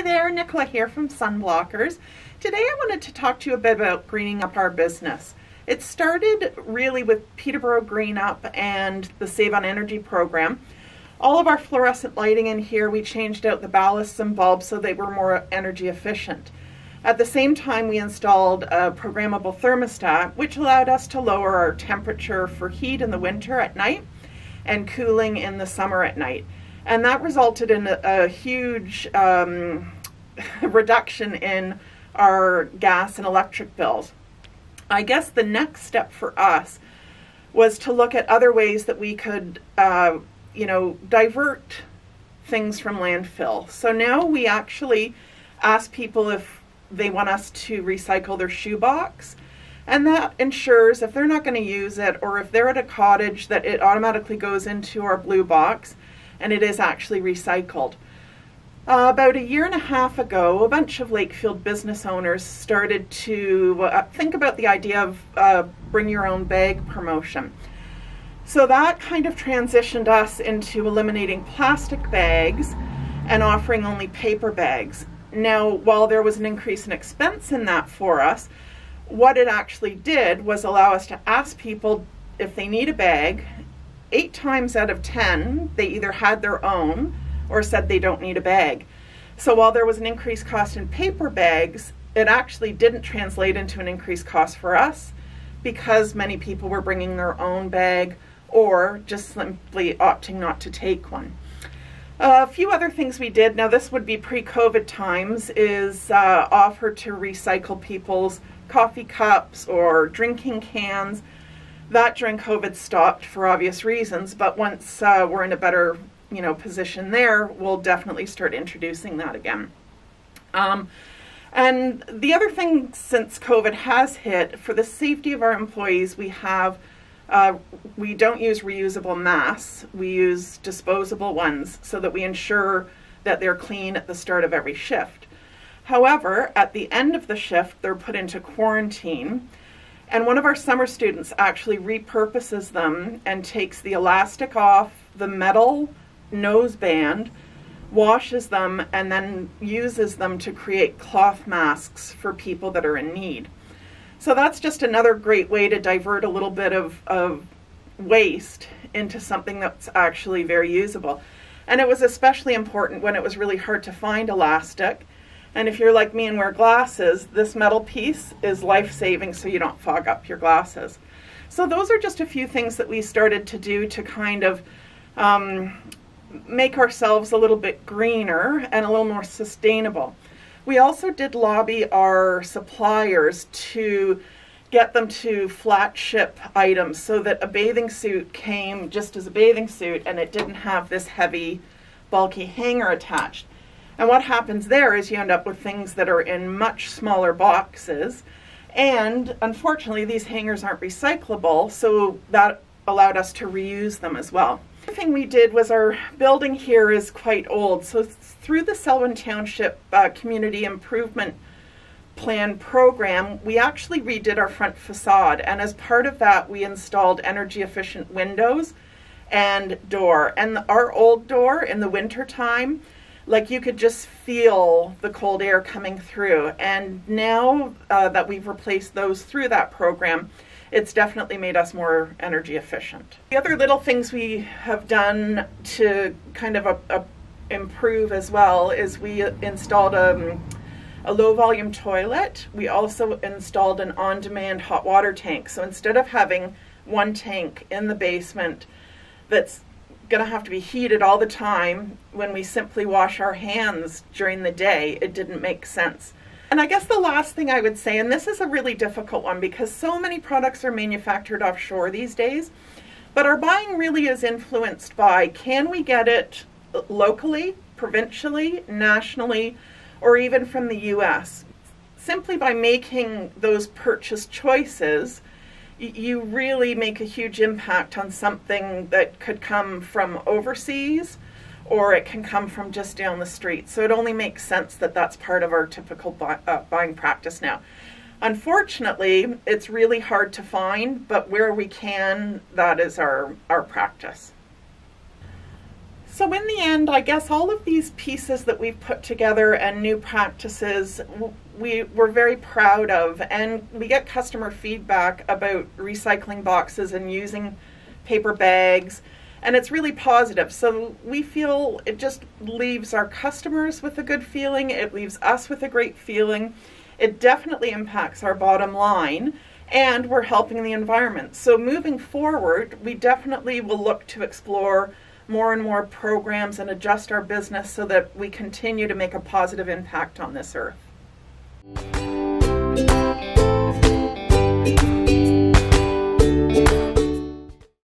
Hi there, Nicola here from Sunblockers. Today I wanted to talk to you a bit about greening up our business. It started really with Peterborough Green Up and the Save on Energy program. All of our fluorescent lighting in here, we changed out the ballasts and bulbs so they were more energy efficient. At the same time, we installed a programmable thermostat, which allowed us to lower our temperature for heat in the winter at night and cooling in the summer at night. And that resulted in a huge reduction in our gas and electric bills. I guess the next step for us was to look at other ways that we could, divert things from landfill. So now we actually ask people if they want us to recycle their shoebox. And that ensures if they're not going to use it, or if they're at a cottage, that it automatically goes into our blue box and it is actually recycled. About a year and a half ago, a bunch of Lakefield business owners started to think about the idea of bring your own bag promotion. So that kind of transitioned us into eliminating plastic bags and offering only paper bags. Now, while there was an increase in expense in that for us, what it actually did was allow us to ask people if they need a bag. 8 times out of 10, they either had their own or said they don't need a bag. So while there was an increased cost in paper bags, it actually didn't translate into an increased cost for us because many people were bringing their own bag or just simply opting not to take one. A few other things we did, now this would be pre-COVID times, is offer to recycle people's coffee cups or drinking cans. That during COVID stopped for obvious reasons, but once we're in a better position there, we'll definitely start introducing that again. And the other thing, since COVID has hit, for the safety of our employees, we don't use reusable masks. We use disposable ones so that we ensure that they're clean at the start of every shift. However, at the end of the shift, they're put into quarantine. And one of our summer students actually repurposes them and takes the elastic off the metal nose band, washes them, and then uses them to create cloth masks for people that are in need. So that's just another great way to divert a little bit of waste into something that's actually very usable. And it was especially important when it was really hard to find elastic. And if you're like me and wear glasses, this metal piece is life-saving so you don't fog up your glasses. So those are just a few things that we started to do to kind of make ourselves a little bit greener and a little more sustainable. We also did lobby our suppliers to get them to flat ship items so that a bathing suit came just as a bathing suit and it didn't have this heavy, bulky hanger attached. And what happens there is you end up with things that are in much smaller boxes, and unfortunately these hangers aren't recyclable, so that allowed us to reuse them as well. The thing we did was, our building here is quite old, so through the Selwyn Township Community Improvement Plan program, we actually redid our front facade, and as part of that we installed energy efficient windows and door. And our old door in the winter time, like, you could just feel the cold air coming through. And now that we've replaced those through that program, it's definitely made us more energy efficient. The other little things we have done to kind of improve as well is we installed a low volume toilet. We also installed an on-demand hot water tank. So instead of having one tank in the basement that's going to have to be heated all the time, when we simply wash our hands during the day, it didn't make sense. And I guess the last thing I would say, and this is a really difficult one because so many products are manufactured offshore these days, but our buying really is influenced by, can we get it locally, provincially, nationally, or even from the US? Simply by making those purchase choices, you really make a huge impact on something that could come from overseas, or it can come from just down the street. So it only makes sense that that's part of our typical buying practice now. Unfortunately, it's really hard to find, but where we can, that is our practice. So in the end, I guess all of these pieces that we've put together and new practices we're very proud of, and we get customer feedback about recycling boxes and using paper bags, and it's really positive. So we feel it just leaves our customers with a good feeling, it leaves us with a great feeling, it definitely impacts our bottom line, and we're helping the environment. So moving forward, we definitely will look to explore more and more programs and adjust our business so that we continue to make a positive impact on this earth.